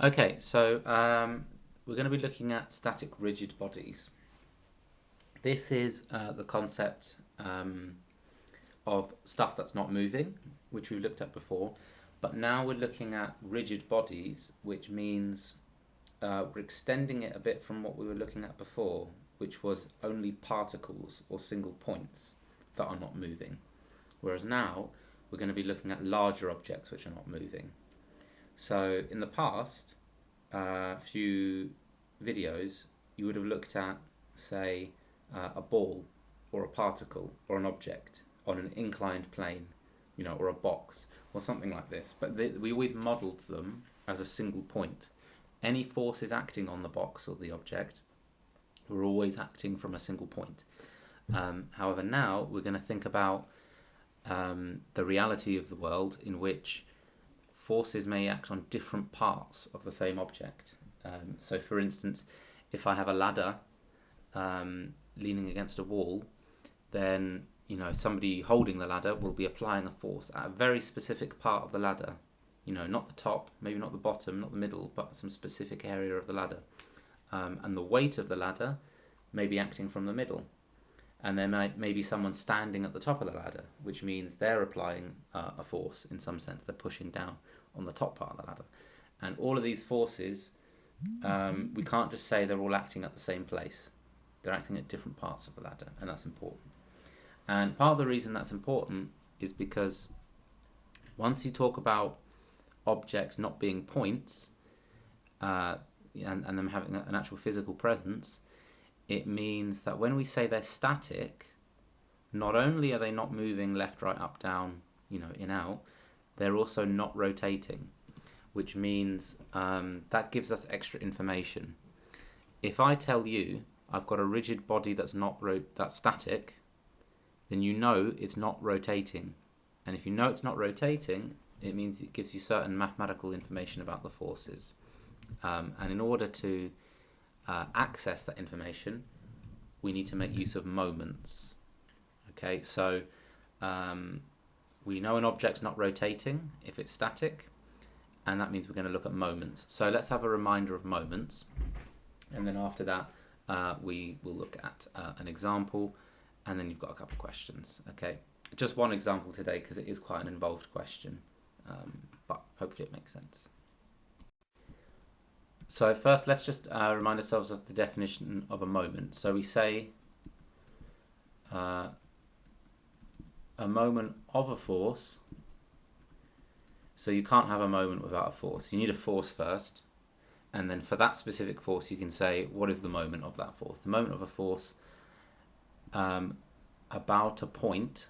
Okay, so we're going to be looking at static rigid bodies. This is the concept of stuff that's not moving, which we've looked at before, but now we're looking at rigid bodies, which means we're extending it a bit from what we were looking at before, which was only particles or single points that are not moving. Whereas now we're going to be looking at larger objects which are not moving. So in the past few videos, you would have looked at, say, a ball or a particle or an object on an inclined plane, or a box or something like this. But we always modelled them as a single point. Any forces acting on the box or the object were always acting from a single point. However, now we're going to think about the reality of the world in which forces may act on different parts of the same object. So for instance, if I have a ladder leaning against a wall, then somebody holding the ladder will be applying a force at a very specific part of the ladder. Not the top, maybe not the bottom, not the middle, but some specific area of the ladder. And the weight of the ladder may be acting from the middle. And there may be someone standing at the top of the ladder, which means they're applying a force in some sense. They're pushing down on the top part of the ladder. And all of these forces, we can't just say they're all acting at the same place. They're acting at different parts of the ladder, and that's important. And part of the reason that's important is because once you talk about objects not being points and them having an actual physical presence, it means that when we say they're static, not only are they not moving left, right, up, down, in, out, they're also not rotating, which means that gives us extra information. If I tell you I've got a rigid body that's static, then it's not rotating. And if you know it's not rotating, it means it gives you certain mathematical information about the forces. And in order to access that information, we need to make use of moments. Okay, so we know an object's not rotating if it's static, and that means we're going to look at moments. So let's have a reminder of moments, and then after that we will look at an example, and then you've got a couple of questions. Okay, just one example today because it is quite an involved question, but hopefully it makes sense. So first, let's just remind ourselves of the definition of a moment. So we say a moment of a force. So you can't have a moment without a force. You need a force first, and then for that specific force, you can say what is the moment of that force. The moment of a force about a point.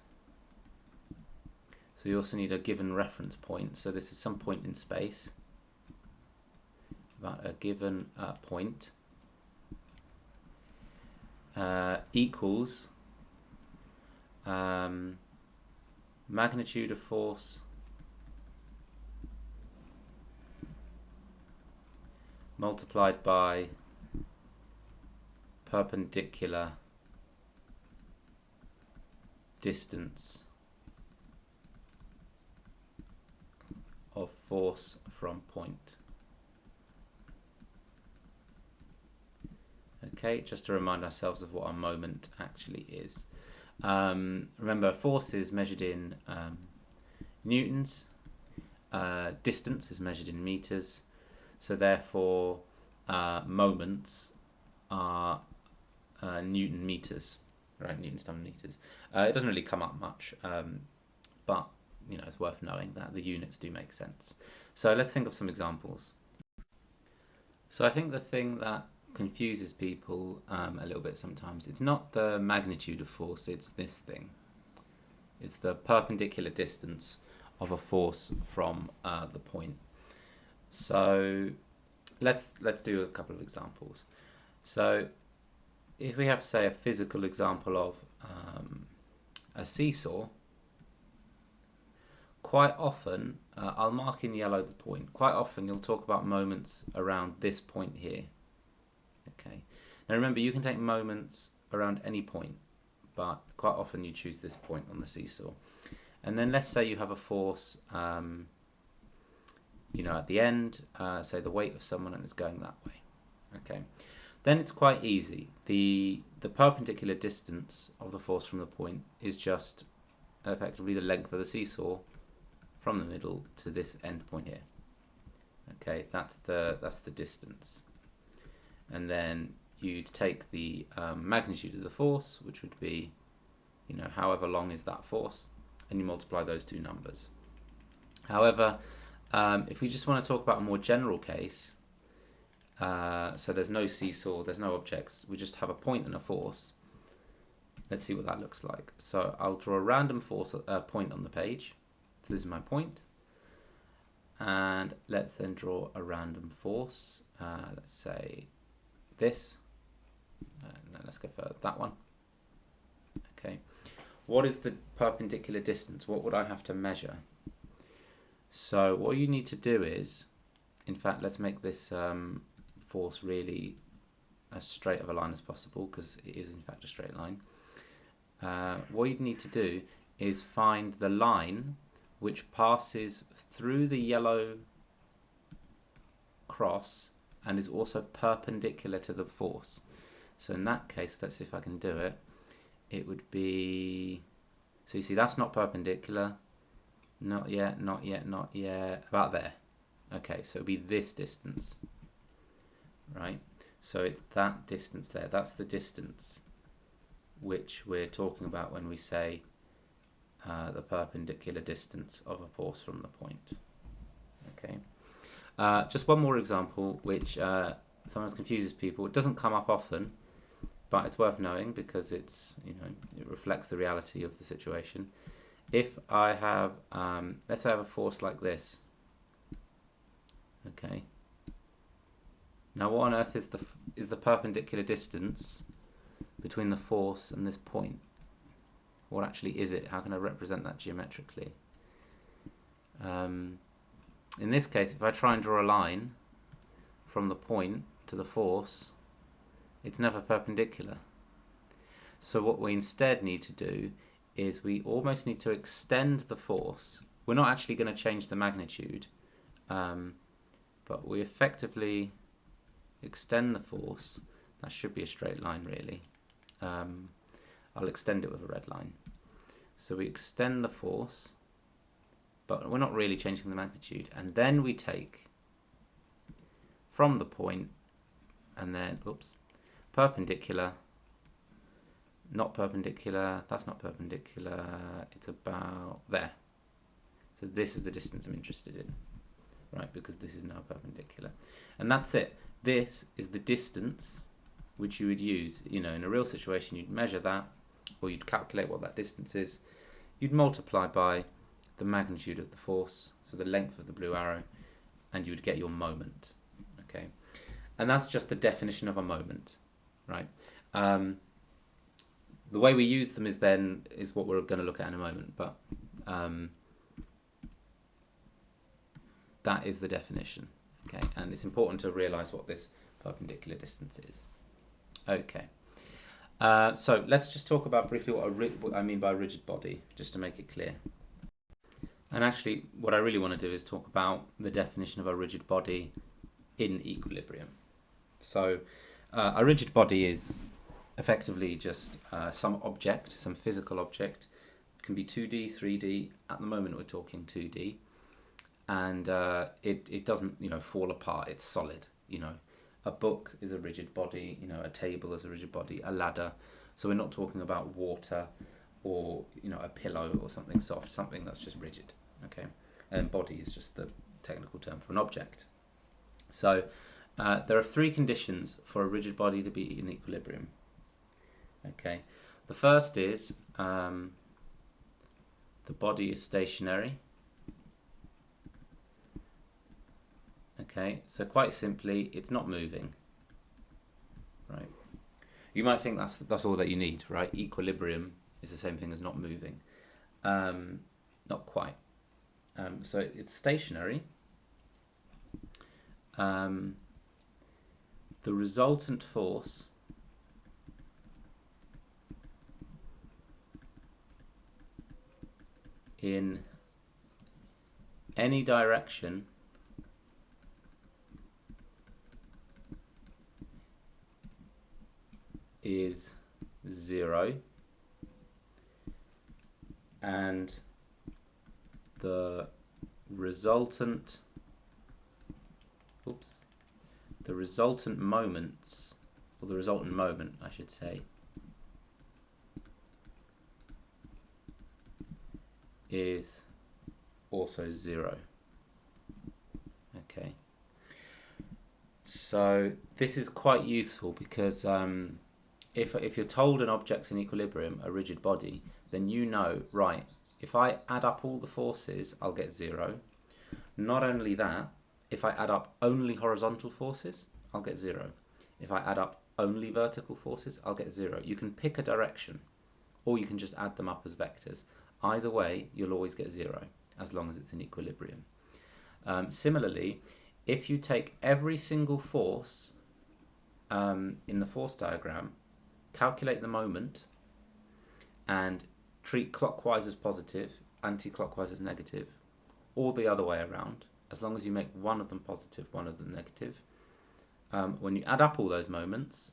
So you also need a given reference point. So this is some point in space. About a given point equals magnitude of force multiplied by perpendicular distance of force from point. Okay, just to remind ourselves of what a moment actually is. Remember, force is measured in newtons, distance is measured in meters, so therefore moments are newton meters, right? Newtons times meters. It doesn't really come up much, but it's worth knowing that the units do make sense. So let's think of some examples. So I think the thing that confuses people a little bit sometimes, it's not the magnitude of force, it's this thing. It's the perpendicular distance of a force from the point. So let's do a couple of examples. So if we have, say, a physical example of a seesaw, quite often, I'll mark in yellow the point, quite often you'll talk about moments around this point here. Okay. Now remember, you can take moments around any point, but quite often you choose this point on the seesaw. And then let's say you have a force at the end, say the weight of someone, and it's going that way. Okay, then it's quite easy. The perpendicular distance of the force from the point is just effectively the length of the seesaw from the middle to this end point here. Okay, that's the distance, and then you'd take the magnitude of the force, which would be, however long is that force, and you multiply those two numbers. However, if we just want to talk about a more general case, so there's no seesaw, there's no objects, we just have a point and a force. Let's see what that looks like. So I'll draw a random force point on the page. So this is my point. And let's then draw a random force. Let's say this. No, let's go further. That one. Okay. What is the perpendicular distance? What would I have to measure? So what you need to do is, in fact, let's make this force really as straight of a line as possible, because it is in fact a straight line. What you'd need to do is find the line which passes through the yellow cross and is also perpendicular to the force. So in that case, let's see if I can do it. It would be, so you see that's not perpendicular, not yet, not yet, not yet, about there. Okay, so it'll be this distance, right? So it's that distance there, that's the distance which we're talking about when we say the perpendicular distance of a force from the point. Okay. Just one more example which sometimes confuses people. It doesn't come up often, but it's worth knowing because it's, it reflects the reality of the situation. If I have, let's say I have a force like this. Okay. Now what on earth is the perpendicular distance between the force and this point? What actually is it? How can I represent that geometrically? In this case, if I try and draw a line from the point to the force, it's never perpendicular. So what we instead need to do is we almost need to extend the force. We're not actually going to change the magnitude, but we effectively extend the force. That should be a straight line, really. I'll extend it with a red line. So we extend the force, but we're not really changing the magnitude. And then we take from the point and then, oops, perpendicular, not perpendicular, that's not perpendicular, it's about there. So this is the distance I'm interested in, right, because this is now perpendicular. And that's it. This is the distance which you would use, in a real situation. You'd measure that, or you'd calculate what that distance is. You'd multiply by the magnitude of the force, so the length of the blue arrow, and you would get your moment. Okay, and that's just the definition of a moment, right? The way we use them is what we're going to look at in a moment, but that is the definition. Okay, and it's important to realise what this perpendicular distance is. Okay, so let's just talk about briefly what I mean by a rigid body, just to make it clear. And actually, what I really want to do is talk about the definition of a rigid body in equilibrium. So a rigid body is effectively just some object, some physical object. It can be 2D, 3D. At the moment, we're talking 2D. And it doesn't, fall apart. It's solid, A book is a rigid body, a table is a rigid body, a ladder. So we're not talking about water or, a pillow or something soft, something that's just rigid, okay? And body is just the technical term for an object. So there are three conditions for a rigid body to be in equilibrium, okay? The first is the body is stationary. Okay, so quite simply, it's not moving, right? You might think that's all that you need, right? Equilibrium is the same thing as not moving. Not quite. So it's stationary. The resultant force in any direction is 0 and the resultant moments, or the resultant moment I should say, is also 0. Okay, so this is quite useful because if you're told an object's in equilibrium, a rigid body, then you know, right, if I add up all the forces, I'll get 0. Not only that, if I add up only horizontal forces, I'll get 0. If I add up only vertical forces, I'll get 0. You can pick a direction, or you can just add them up as vectors. Either way, you'll always get 0, as long as it's in equilibrium. Similarly, if you take every single force in the force diagram, calculate the moment, and treat clockwise as positive, anti-clockwise as negative, or the other way around, as long as you make one of them positive, one of them negative, when you add up all those moments,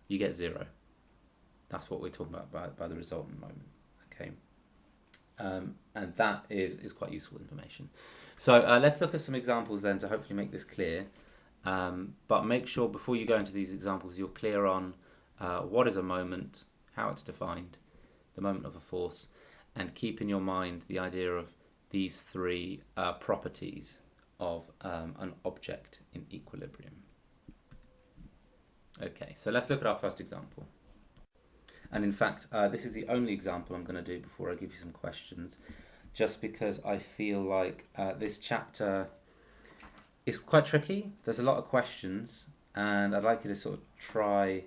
you get 0. That's what we're talking about by the resultant moment. Okay, and that is quite useful information. So let's look at some examples then to hopefully make this clear. But make sure before you go into these examples you're clear on what is a moment, how it's defined, the moment of a force, and keep in your mind the idea of these three properties of an object in equilibrium. Okay, so let's look at our first example. And in fact, this is the only example I'm going to do before I give you some questions, just because I feel like this chapter is quite tricky. There's a lot of questions, and I'd like you to sort of try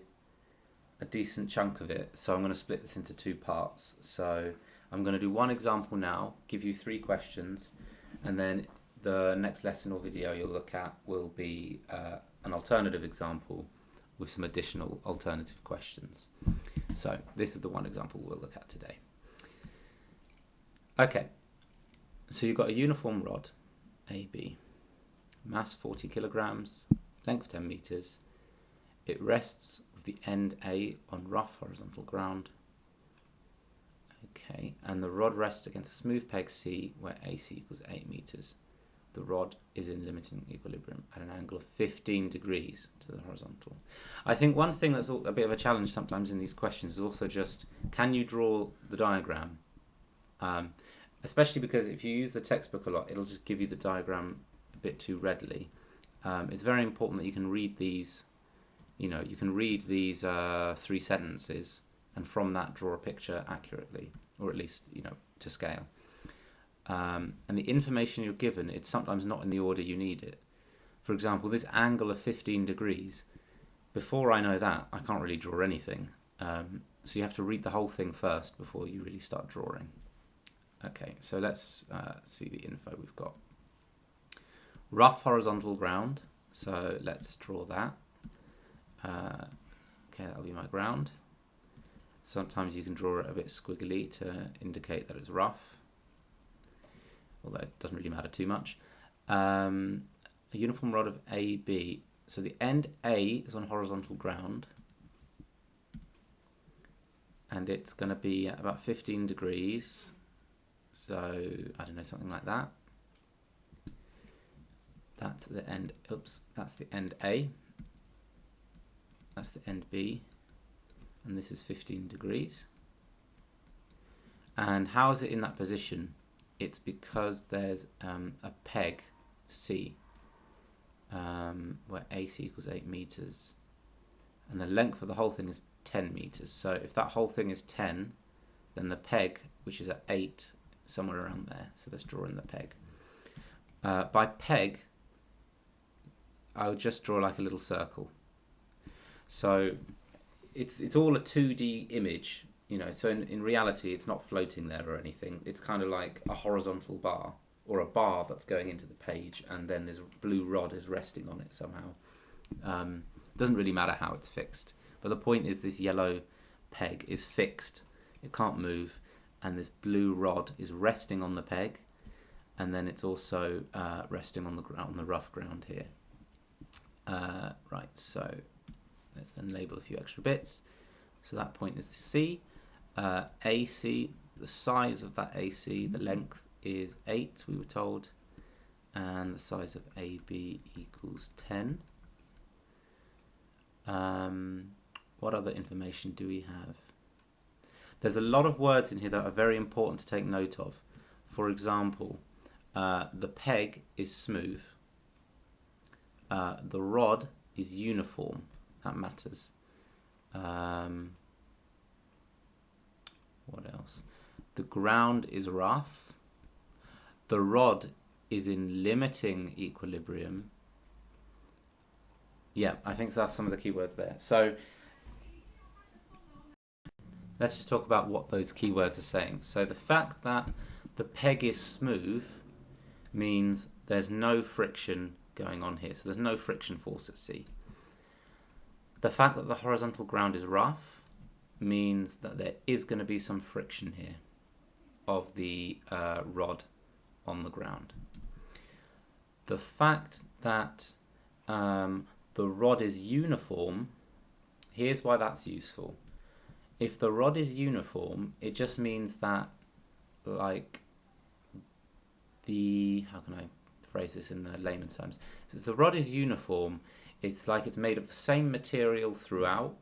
a decent chunk of it. So I'm going to split this into two parts. So I'm going to do one example now, give you 3 questions, and then the next lesson or video you'll look at will be an alternative example with some additional alternative questions. So this is the one example we'll look at today. Okay, so you've got a uniform rod, AB, mass 40 kilograms, length 10 meters. It rests with the end A on rough horizontal ground. Okay, and the rod rests against a smooth peg C where AC equals 8 meters. The rod is in limiting equilibrium at an angle of 15 degrees to the horizontal. I think one thing that's a bit of a challenge sometimes in these questions is also just, can you draw the diagram? Especially because if you use the textbook a lot, it'll just give you the diagram a bit too readily. It's very important that you can read these, you can read these 3 sentences and from that draw a picture accurately, or at least, to scale. And the information you're given, it's sometimes not in the order you need it. For example, this angle of 15 degrees, before I know that, I can't really draw anything. So you have to read the whole thing first before you really start drawing. Okay, so let's see the info we've got. Rough horizontal ground, so let's draw that. Okay, that'll be my ground. Sometimes you can draw it a bit squiggly to indicate that it's rough, although it doesn't really matter too much. A uniform rod of AB. So the end A is on horizontal ground, and it's going to be at about 15 degrees. So, I don't know, something like that. That's the end, that's the end A. That's the end B. And this is 15 degrees. And how is it in that position? It's because there's a peg C where AC equals 8 meters, and the length of the whole thing is 10 meters. So if that whole thing is 10, then the peg, which is at 8, somewhere around there. So let's draw in the peg. By peg, I would just draw like a little circle. So it's all a 2D image. So in reality, it's not floating there or anything. It's kind of like a horizontal bar, or a bar that's going into the page, and then this blue rod is resting on it somehow. Doesn't really matter how it's fixed, but the point is this yellow peg is fixed. It can't move, and this blue rod is resting on the peg, and then it's also resting on the ground, on the rough ground here. Right, so let's then label a few extra bits. So that point is the C. AC, the size of that AC, the length is 8, we were told, and the size of AB equals 10. What other information do we have? There's a lot of words in here that are very important to take note of. For example, the peg is smooth. The rod is uniform. That matters. What else? The ground is rough. The rod is in limiting equilibrium. Yeah, I think that's some of the key words there. So let's just talk about what those keywords are saying. So the fact that the peg is smooth means there's no friction going on here. So there's no friction force at C. The fact that the horizontal ground is rough means that there is going to be some friction here of the rod on the ground. The fact that the rod is uniform, here's why that's useful. If the rod is uniform, it just means that, like, how can I phrase this in the layman's terms? So if the rod is uniform, it's like it's made of the same material throughout,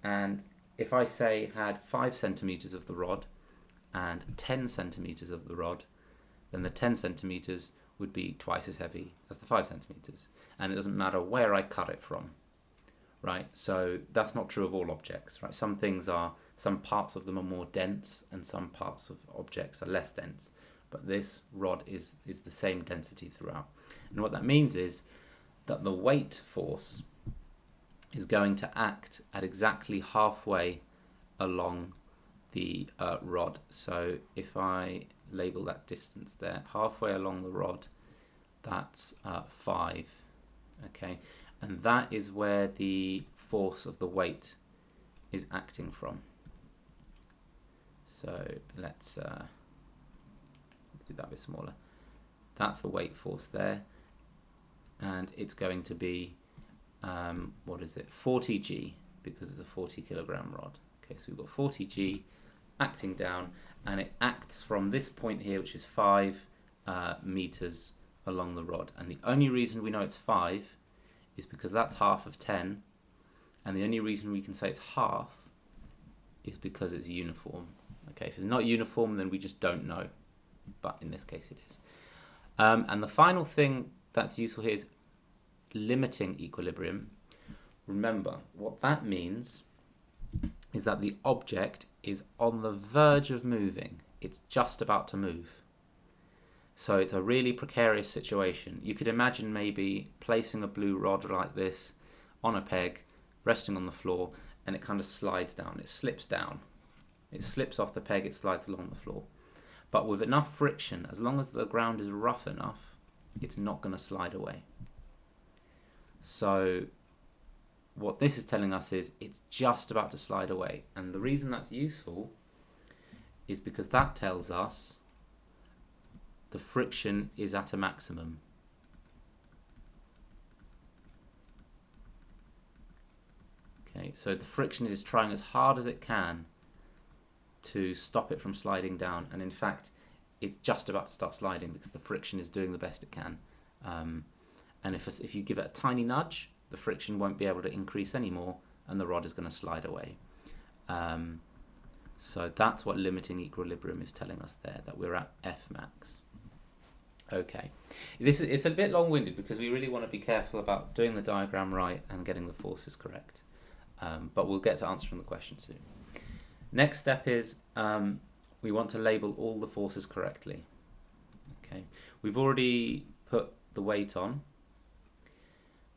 and if I say had 5 centimeters of the rod and 10 centimeters of the rod, then the 10 centimeters would be twice as heavy as the 5 centimeters. And it doesn't matter where I cut it from, right? So that's not true of all objects, right? Some parts of them are more dense and some parts of objects are less dense. But this rod is the same density throughout. And what that means is that the weight force is going to act at exactly halfway along the rod. So if I label that distance there, halfway along the rod, that's 5, okay? And that is where the force of the weight is acting from. So let's do that a bit smaller. That's the weight force there, and it's going to be what is it, 40G, because it's a 40 kilogram rod. Okay, so we've got 40G acting down, and it acts from this point here, which is 5 meters along the rod. And the only reason we know it's 5 is because that's half of 10, and the only reason we can say it's half is because it's uniform. Okay, if it's not uniform, then we just don't know, but in this case it is. And the final thing that's useful here is limiting equilibrium. Remember, what that means is that the object is on the verge of moving. It's just about to move. So it's a really precarious situation. You could imagine maybe placing a blue rod like this on a peg, resting on the floor, and it kind of slides down. It slips down. It slips off the peg, it slides along the floor. But with enough friction, as long as the ground is rough enough, it's not going to slide away. So what this is telling us is it's just about to slide away. And the reason that's useful is because that tells us the friction is at a maximum. Okay, so the friction is trying as hard as it can to stop it from sliding down, and in fact it's just about to start sliding because the friction is doing the best it can. And if you give it a tiny nudge, the friction won't be able to increase anymore and the rod is going to slide away. So that's what limiting equilibrium is telling us there, that we're at F max. Okay, it's a bit long-winded because we really want to be careful about doing the diagram right and getting the forces correct. But we'll get to answering the question soon. Next step is we want to label all the forces correctly. Okay, we've already put the weight on.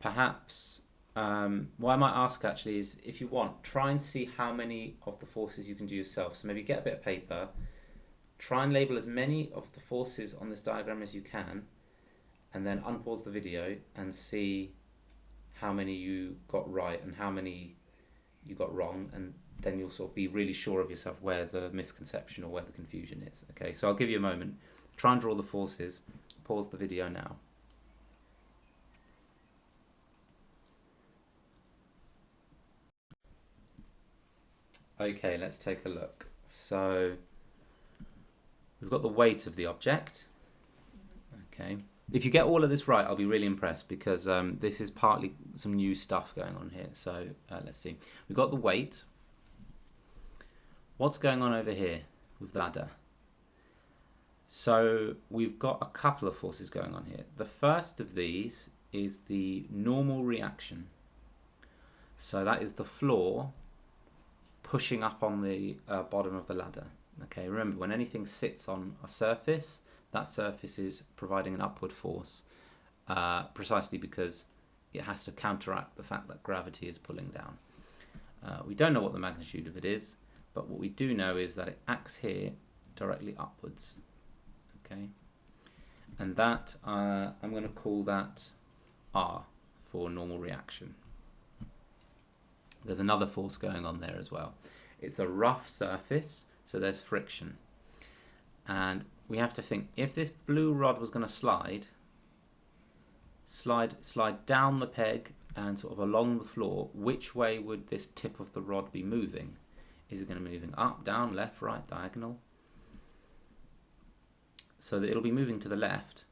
Perhaps what I might ask actually is, if you want, try and see how many of the forces you can do yourself. So maybe get a bit of paper, try and label as many of the forces on this diagram as you can, and then unpause the video and see how many you got right and how many you got wrong, and then you'll sort of be really sure of yourself where the misconception or where the confusion is. Okay, so I'll give you a moment. Try and draw the forces. Pause the video now. Okay, let's take a look. So we've got the weight of the object. Okay. If you get all of this right, I'll be really impressed, because this is partly some new stuff going on here. So let's see. We've got the weight. What's going on over here with the ladder? So we've got a couple of forces going on here. The first of these is the normal reaction. So that is the floor pushing up on the bottom of the ladder. Okay, remember, when anything sits on a surface, that surface is providing an upward force, precisely because it has to counteract the fact that gravity is pulling down. We don't know what the magnitude of it is, but what we do know is that it acts here directly upwards. Okay, and that I'm going to call that R for normal reaction. There's another force going on there as well. It's a rough surface, so there's friction. And we have to think, if this blue rod was going to slide down the peg and sort of along the floor, which way would this tip of the rod be moving? Is it going to be moving up, down, left, right, diagonal? So that it'll be moving to the left,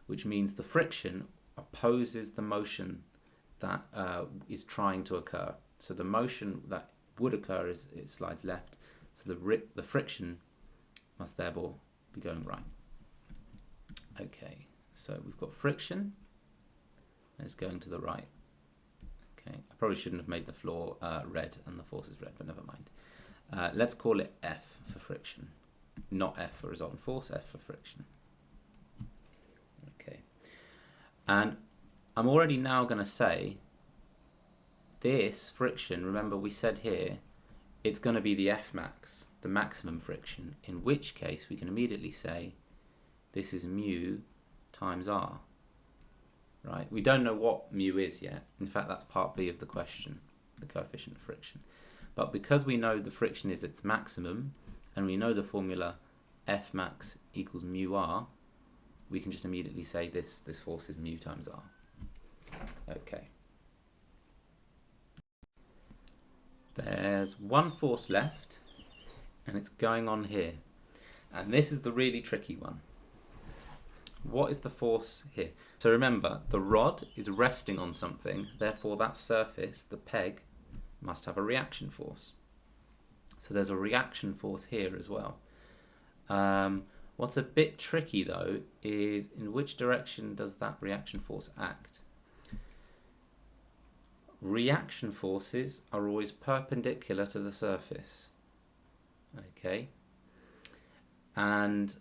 which means the friction opposes the motion that is trying to occur. So the motion that would occur is it slides left, so the friction must therefore be going right. Okay, so we've got friction, and it's going to the right. Okay, I probably shouldn't have made the floor red and the force is red, but never mind. Let's call it F for friction. Not F for resultant force, F for friction. Okay, and I'm already now going to say this friction, remember we said here, it's going to be the F max, the maximum friction, in which case we can immediately say this is mu times R. Right? We don't know what mu is yet. In fact, that's part B of the question, the coefficient of friction. But because we know the friction is its maximum, and we know the formula F max equals mu R, we can just immediately say this force is mu times R. Okay. There's one force left, and it's going on here. And this is the really tricky one. What is the force here? So remember, the rod is resting on something, therefore that surface, the peg, must have a reaction force. So there's a reaction force here as well. What's a bit tricky though is in which direction does that reaction force act? Reaction forces are always perpendicular to the surface. Okay, and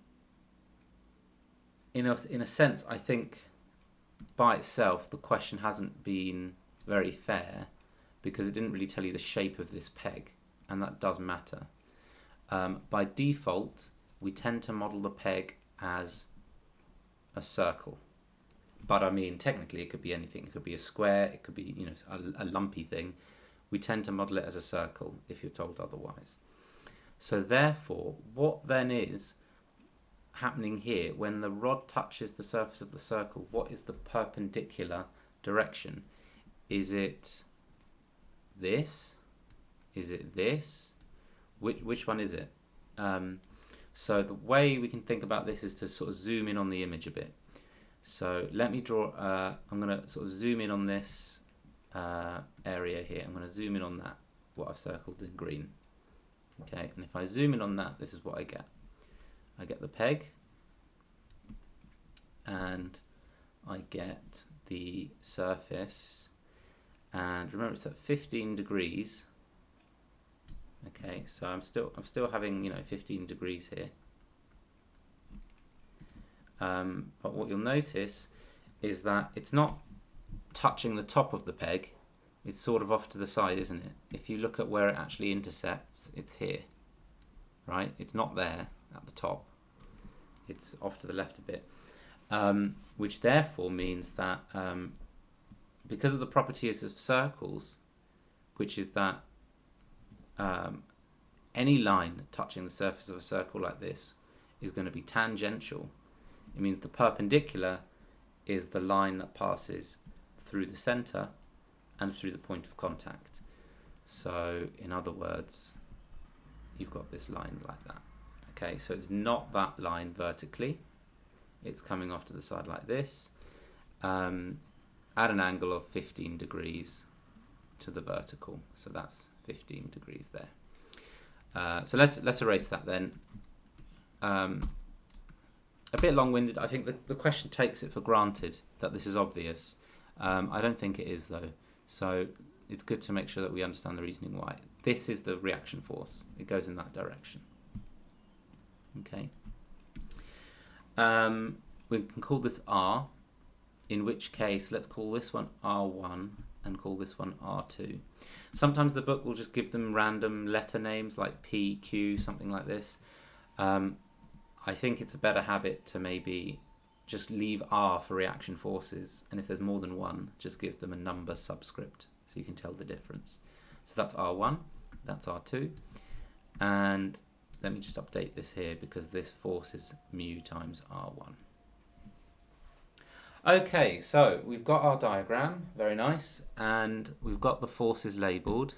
in a sense, I think by itself the question hasn't been very fair, because it didn't really tell you the shape of this peg, and that does matter. By default, we tend to model the peg as a circle. But I mean, technically it could be anything. It could be a square, it could be, you know, a lumpy thing. We tend to model it as a circle if you're told otherwise. So therefore, what then is happening here when the rod touches the surface of the circle? What is the perpendicular direction? Is it this? Is it this? Which one is it? So the way we can think about this is to sort of zoom in on the image a bit. So let me draw, I'm going to sort of zoom in on this area here. I'm going to zoom in on that, what I've circled in green. Okay, and if I zoom in on that, this is what I get. I get the peg, and I get the surface, and remember it's at 15 degrees. Okay, so I'm still having, you know, 15 degrees here. But what you'll notice is that it's not touching the top of the peg, it's sort of off to the side, isn't it? If you look at where it actually intersects, it's here, right? It's not there at the top, it's off to the left a bit, which therefore means that because of the properties of circles, which is that any line touching the surface of a circle like this is going to be tangential. It means the perpendicular is the line that passes through the center and through the point of contact. So in other words, you've got this line like that. Okay, so it's not that line vertically. It's coming off to the side like this, at an angle of 15 degrees to the vertical. So that's 15 degrees there. So let's erase that then. A bit long-winded. I think the question takes it for granted that this is obvious. I don't think it is though. So it's good to make sure that we understand the reasoning why. This is the reaction force. It goes in that direction. Okay. We can call this R, in which case let's call this one R1 and call this one R2. Sometimes the book will just give them random letter names like P, Q, something like this. I think it's a better habit to maybe just leave R for reaction forces, and if there's more than one, just give them a number subscript so you can tell the difference. So that's R1, that's R2, and let me just update this here because this force is mu times R1. Okay, so we've got our diagram, very nice, and we've got the forces labelled,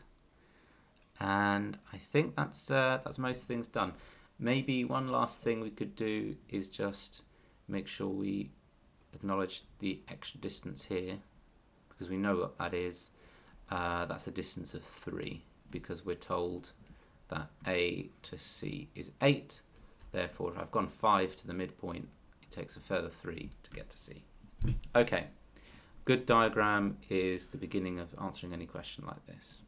and I think that's most things done. Maybe one last thing we could do is just make sure we acknowledge the extra distance here, because we know what that is. That's a distance of 3, because we're told that A to C is 8. Therefore, if I've gone 5 to the midpoint, it takes a further 3 to get to C. Okay, good diagram is the beginning of answering any question like this.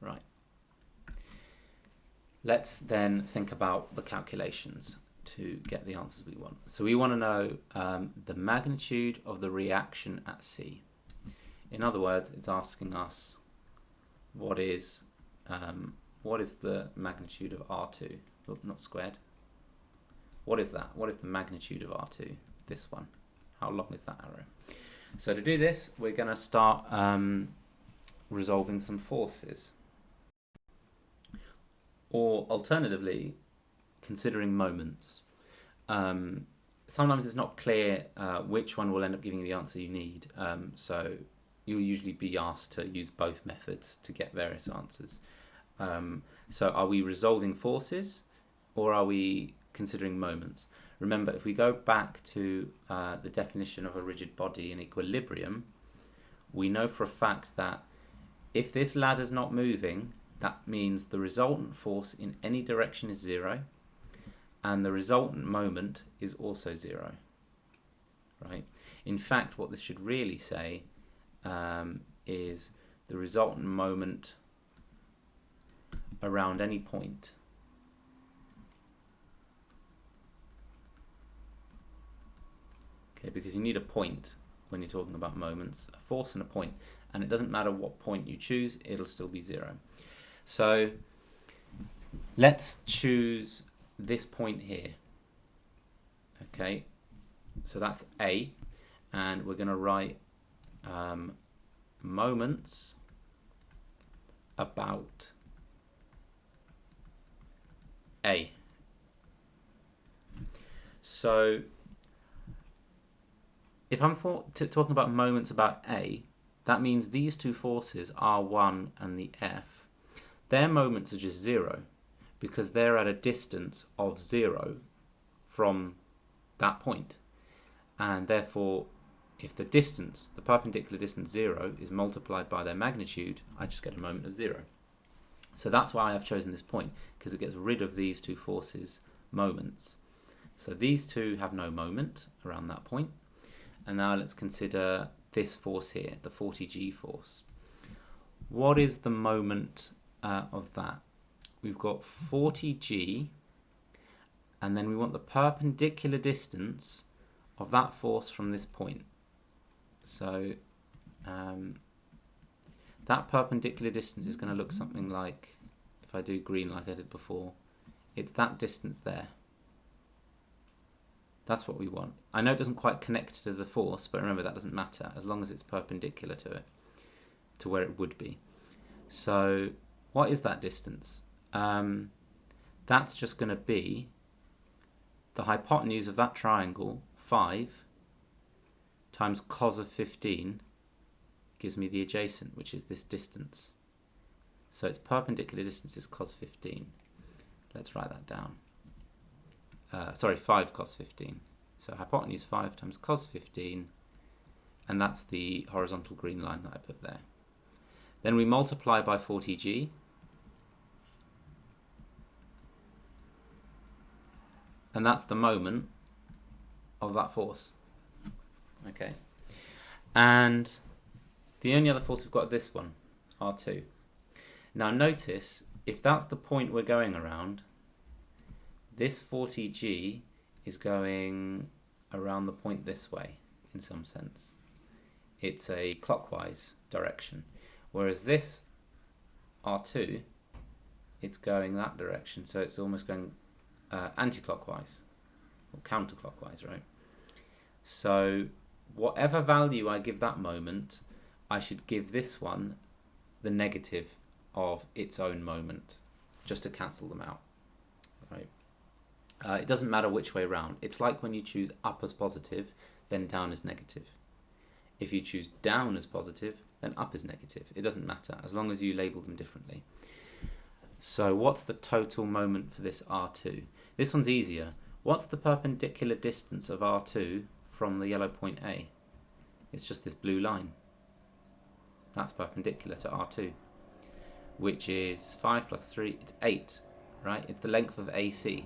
Right. Let's then think about the calculations to get the answers we want. So we want to know the magnitude of the reaction at C. In other words, it's asking us what is the magnitude of R2? Oh, not squared. What is that? What is the magnitude of R2? This one. How long is that arrow? So to do this, we're going to start resolving some forces. Or alternatively, considering moments. Sometimes it's not clear which one will end up giving you the answer you need. So you'll usually be asked to use both methods to get various answers. So are we resolving forces or are we considering moments? Remember, if we go back to the definition of a rigid body in equilibrium, we know for a fact that if this ladder's not moving, that means the resultant force in any direction is 0, and the resultant moment is also 0. Right? In fact, what this should really say is the resultant moment around any point. Okay, because you need a point when you're talking about moments, a force and a point, and it doesn't matter what point you choose, it'll still be 0. So let's choose this point here. Okay, so that's A, and we're going to write moments about A. So if I'm talking about moments about A, that means these two forces, R1 and the F, their moments are just 0 because they're at a distance of 0 from that point. And therefore, if the distance, the perpendicular distance 0 is multiplied by their magnitude, I just get a moment of 0. So that's why I've chosen this point, because it gets rid of these two forces' moments. So these two have no moment around that point. And now let's consider this force here, the 40G force. What is the moment of that? We've got 40G, and then we want the perpendicular distance of that force from this point. So that perpendicular distance is going to look something like, if I do green like I did before, it's that distance there. That's what we want. I know it doesn't quite connect to the force, but remember that doesn't matter as long as it's perpendicular to it, to where it would be. So what is that distance? That's just going to be the hypotenuse of that triangle, 5, times cos of 15 gives me the adjacent, which is this distance. So its perpendicular distance is cos 15. Let's write that down. Sorry, 5 cos 15. So hypotenuse 5 times cos 15, and that's the horizontal green line that I put there. Then we multiply by 40g. And that's the moment of that force. Okay. And the only other force we've got is this one, R2. Now notice, if that's the point we're going around, this 40g is going around the point this way, in some sense. It's a clockwise direction. Whereas this R2, it's going that direction, so it's almost going anti-clockwise, or counterclockwise, right? So whatever value I give that moment, I should give this one the negative of its own moment, just to cancel them out, right? It doesn't matter which way round. It's like when you choose up as positive, then down as negative. If you choose down as positive, then up is negative. It doesn't matter, as long as you label them differently. So what's the total moment for this R2? This one's easier. What's the perpendicular distance of R2 from the yellow point A? It's just this blue line. That's perpendicular to R2, which is 5 plus 3, it's 8, right? It's the length of AC,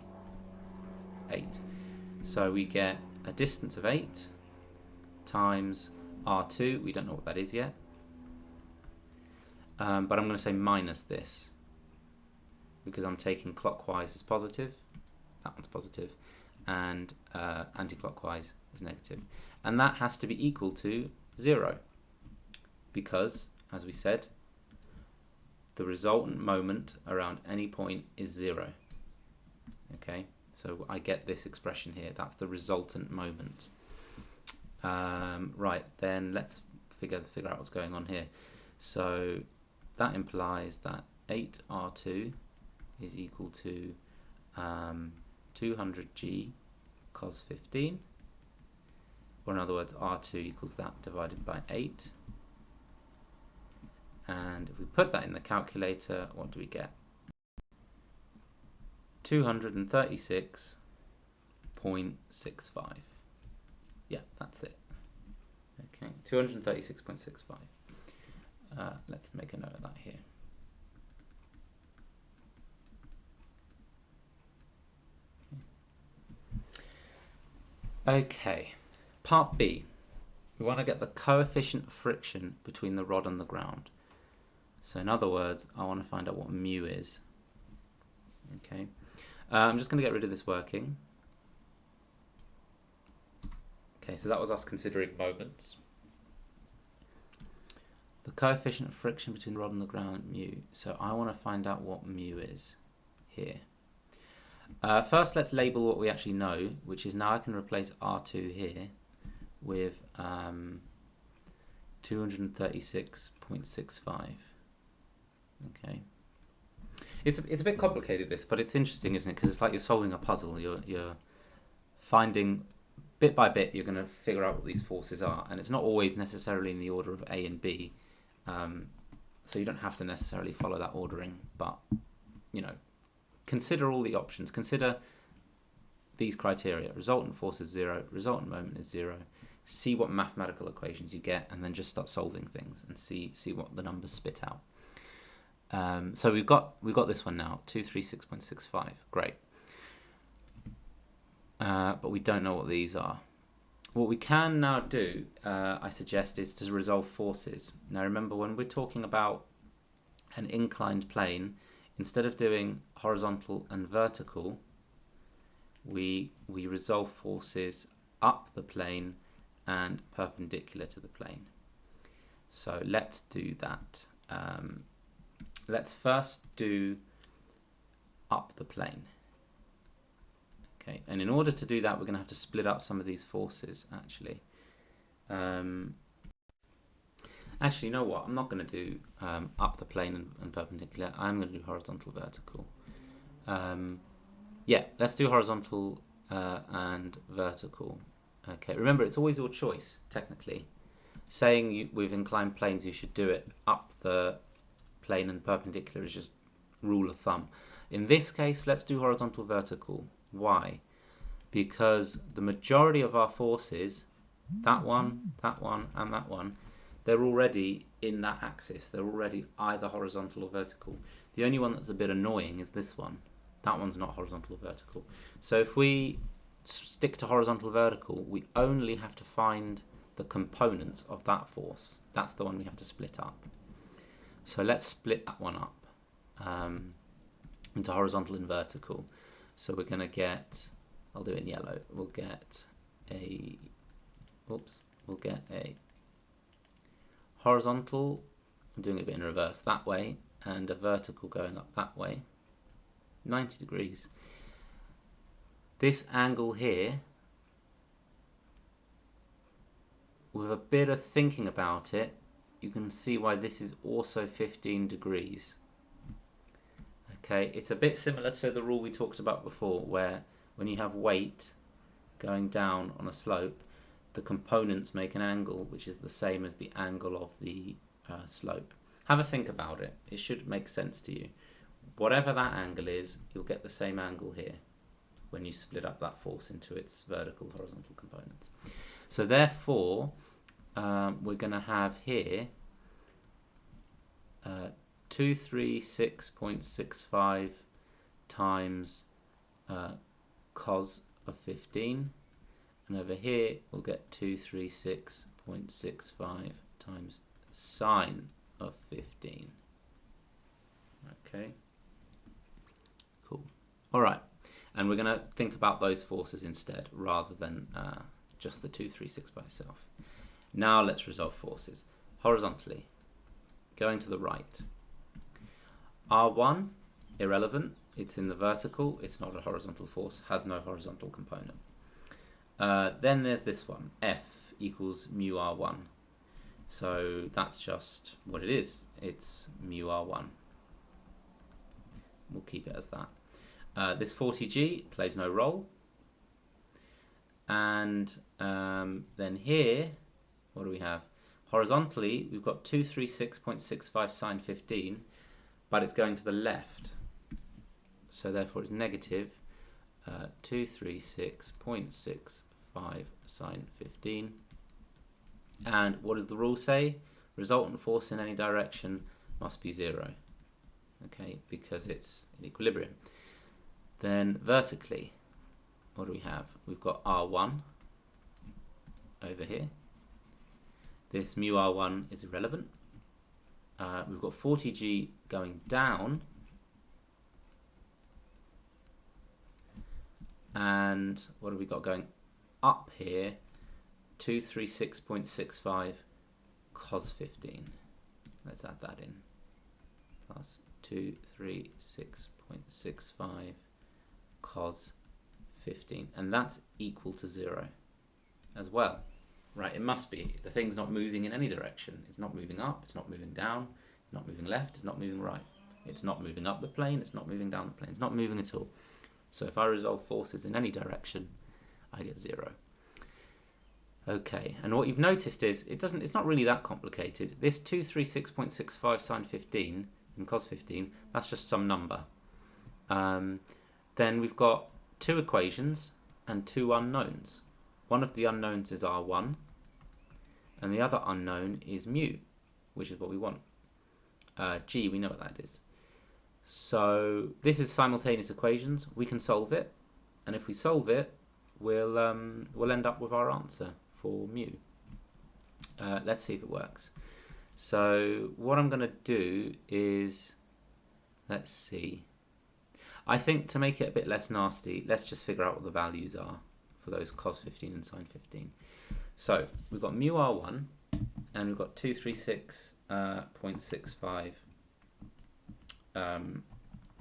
8. So we get a distance of 8 times R2, we don't know what that is yet, but I'm going to say minus this, because I'm taking clockwise as positive, that one's positive, and anti-clockwise is negative. And that has to be equal to 0, because, as we said, the resultant moment around any point is 0. Okay, so I get this expression here, that's the resultant moment. Right, then let's figure out what's going on here. So that implies that 8R2 is equal to 200g cos 15, or in other words, R2 equals that divided by 8. And if we put that in the calculator, what do we get? 236.65. Yeah, that's it. Okay, 236.65. Let's make a note of that here. Okay, part B. We want to get the coefficient of friction between the rod and the ground. So in other words, I want to find out what mu is. Okay, I'm just going to get rid of this working. Okay, so that was us considering moments. The coefficient of friction between the rod and the ground, mu. So I want to find out what mu is here. First, let's label what we actually know, which is now I can replace R2 here with 236.65. Okay. It's a bit complicated, this, but it's interesting, isn't it? Because it's like you're solving a puzzle. You're finding bit by bit. You're going to figure out what these forces are, and it's not always necessarily in the order of A and B. So you don't have to necessarily follow that ordering, but you know, consider all the options. Consider these criteria. Resultant force is 0. Resultant moment is 0. See what mathematical equations you get, and then just start solving things and see what the numbers spit out. So we've got this one now, 236.65. Great. But we don't know what these are. What we can now do, I suggest, is to resolve forces. Now remember, when we're talking about an inclined plane, instead of doing horizontal and vertical, we resolve forces up the plane and perpendicular to the plane. So let's do that. Let's first do up the plane. Okay, and in order to do that, we're going to have to split up some of these forces, actually. Actually, you know what? I'm not going to do up the plane and perpendicular. I'm going to do horizontal, vertical. Yeah, let's do horizontal and vertical. Okay, remember, it's always your choice, technically. Saying with inclined planes, you should do it up the plane, and perpendicular is just rule of thumb. In this case, let's do horizontal vertical. Why? Because the majority of our forces, that one, and that one, they're already in that axis. They're already either horizontal or vertical. The only one that's a bit annoying is this one. That one's not horizontal or vertical. So if we stick to horizontal vertical, we only have to find the components of that force. That's the one we have to split up. So let's split that one up into horizontal and vertical. So we're going to get, I'll do it in yellow, we'll get a horizontal, I'm doing it a bit in reverse that way, and a vertical going up that way, 90 degrees. This angle here, with a bit of thinking about it, you can see why this is also 15 degrees. Okay, it's a bit similar to the rule we talked about before, where when you have weight going down on a slope, the components make an angle which is the same as the angle of the slope. Have a think about it. It should make sense to you. Whatever that angle is, you'll get the same angle here when you split up that force into its vertical, horizontal components. So therefore, we're going to have here 236.65 times cos of 15, and over here we'll get 236.65 times sine of 15. Okay, cool. All right, and we're going to think about those forces instead, rather than just the 236 by itself. Now let's resolve forces. Horizontally, going to the right. R1, irrelevant. It's in the vertical. It's not a horizontal force. Has no horizontal component. Then there's this one. F equals mu R1. So that's just what it is. It's mu R1. We'll keep it as that. This 40G plays no role. And then here, what do we have? Horizontally, we've got 236.65 sine 15, but it's going to the left. So therefore it's negative 236.65 sine 15. And what does the rule say? Resultant force in any direction must be 0. Okay, because it's in equilibrium. Then vertically, what do we have? We've got R1 over here. This mu R1 is irrelevant. We've got 40G going down. And what have we got going up here? 236.65 cos 15. Let's add that in. Plus 236.65 cos 15. And that's equal to 0 as well. Right, it must be. The thing's not moving in any direction. It's not moving up, it's not moving down, it's not moving left, it's not moving right. It's not moving up the plane, it's not moving down the plane, it's not moving at all. So if I resolve forces in any direction, I get 0. Okay, and what you've noticed is it's not really that complicated. This 236.65 sine 15 and cos 15, that's just some number. Then we've got two equations and two unknowns. One of the unknowns is R1, and the other unknown is mu, which is what we want. G, we know what that is. So this is simultaneous equations. We can solve it, and if we solve it, we'll end up with our answer for mu. Let's see if it works. So what I'm going to do is, let's see. I think to make it a bit less nasty, let's just figure out what the values are for those cos 15 and sine 15. So we've got mu R1 and we've got 236.65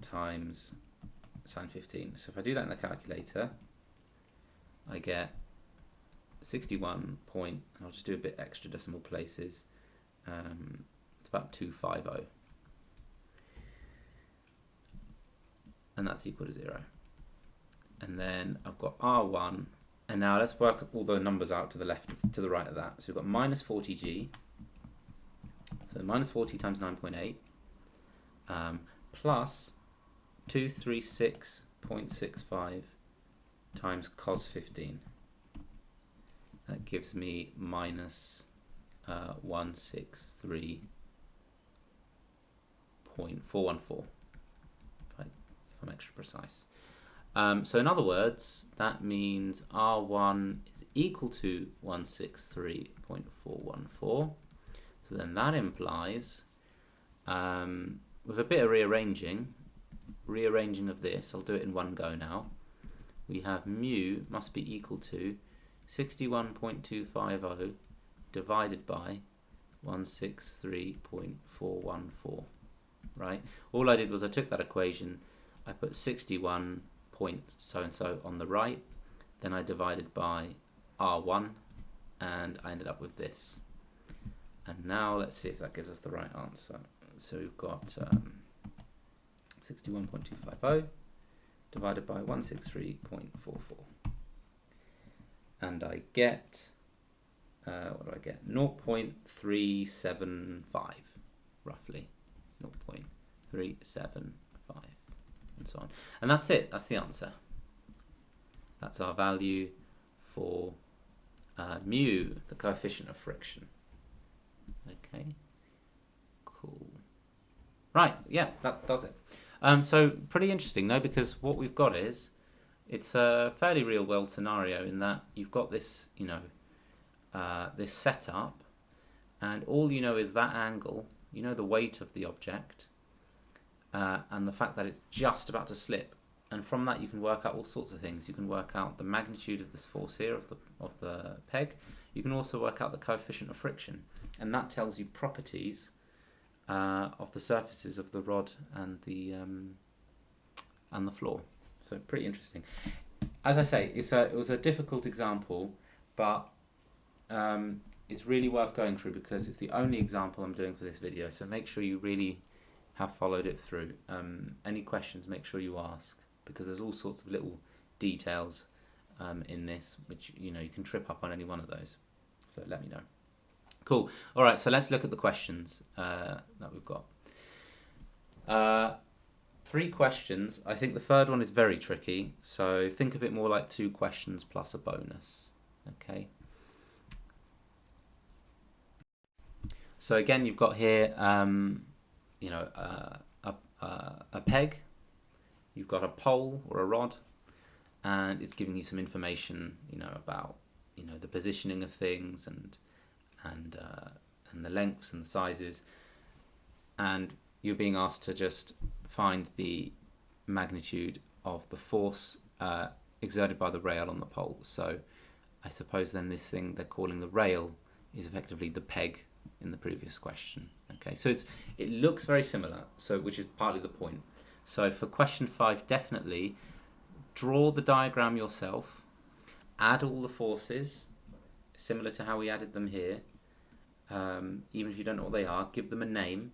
times sine 15. So if I do that in the calculator, I get 61 point, I'll just do a bit extra decimal places, it's about 250. And that's equal to 0. And then I've got R1, and now let's work all the numbers out to the left, to the right of that. So we've got minus 40G, so minus 40 times 9.8, plus 236.65 times cos 15. That gives me minus 163.414, if I'm extra precise. So in other words, that means R1 is equal to 163.414. So then that implies, with a bit of rearranging of this, I'll do it in one go now. We have mu must be equal to 61.250 divided by 163.414, right? All I did was I took that equation, I put 61 point so-and-so on the right, then I divided by R1, and I ended up with this. And now let's see if that gives us the right answer. So we've got 61.250 divided by 163.44. And I get, what do I get? 0.375, roughly. 0.375, and so on. And that's it. That's the answer. That's our value for mu, the coefficient of friction. Okay, cool. Right, yeah, that does it. So pretty interesting, no? Because what we've got is, it's a fairly real world scenario in that you've got this, this setup, and all you know is that angle, you know the weight of the object, and the fact that it's just about to slip. And from that you can work out all sorts of things. You can work out the magnitude of this force here of the peg. You can also work out the coefficient of friction, and that tells you properties of the surfaces of the rod and the floor. So pretty interesting. As I say, it was a difficult example, but it's really worth going through because it's the only example I'm doing for this video. So make sure you really have followed it through. Any questions, make sure you ask, because there's all sorts of little details in this, which you can trip up on any one of those. So let me know. Cool. All right, so let's look at the questions that we've got. 3 questions. I think the third one is very tricky, so think of it more like 2 questions plus a bonus. Okay. So again, you've got here, a peg. You've got a pole or a rod, and it's giving you some information, about, the positioning of things and the lengths and the sizes, and you're being asked to just find the magnitude of the force exerted by the rail on the pole. So I suppose then this thing they're calling the rail is effectively the peg in the previous question. Okay, so it looks very similar, so which is partly the point. So for question 5, definitely draw the diagram yourself, add all the forces, similar to how we added them here. Even if you don't know what they are, give them a name,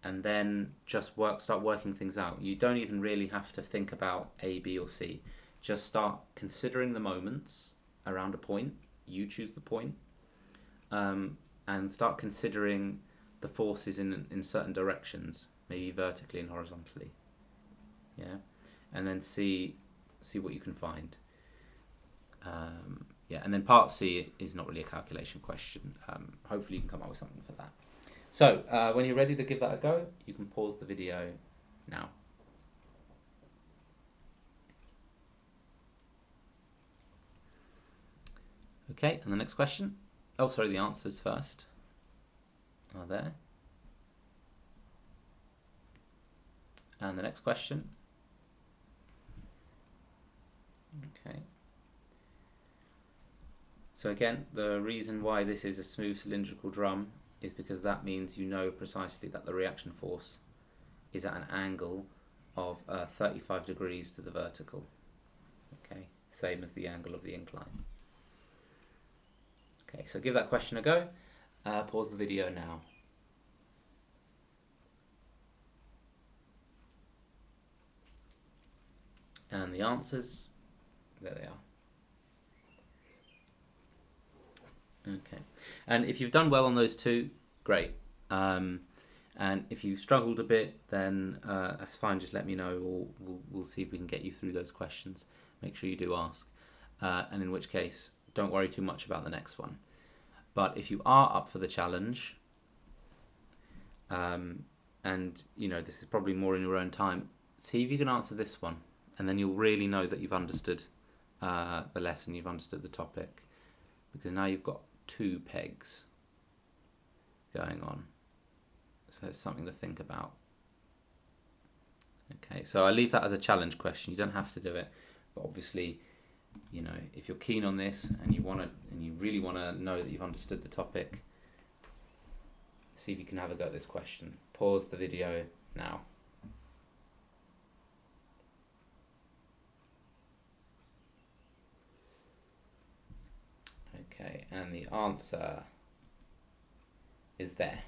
and then just start working things out. You don't even really have to think about A, B, or C. Just start considering the moments around a point. You choose the point, and start considering the forces in certain directions, maybe vertically and horizontally. Yeah, and then see what you can find. Yeah, and then part C is not really a calculation question. Hopefully you can come up with something for that. So when you're ready to give that a go, you can pause the video now. Okay, and the next question. Oh, sorry, the answers first are there. And the next question. Okay. So again, the reason why this is a smooth cylindrical drum is because that means you know precisely that the reaction force is at an angle of 35 degrees to the vertical. Okay, same as the angle of the incline. Okay, so give that question a go. Pause the video now. And the answers, there they are. Okay, and if you've done well on those 2, great. And And if you struggled a bit, then that's fine. Just let me know, or we'll see if we can get you through those questions. Make sure you do ask. And in which case, don't worry too much about the next one. But if you are up for the challenge, and this is probably more in your own time, see if you can answer this one, and then you'll really know that you've understood the lesson, you've understood the topic, because now you've got 2 pegs going on. So it's something to think about. Okay, so I leave that as a challenge question. You don't have to do it, but obviously, if you're keen on this and you really want to know that you've understood the topic, see if you can have a go at this question. Pause the video now. Okay, and the answer is there.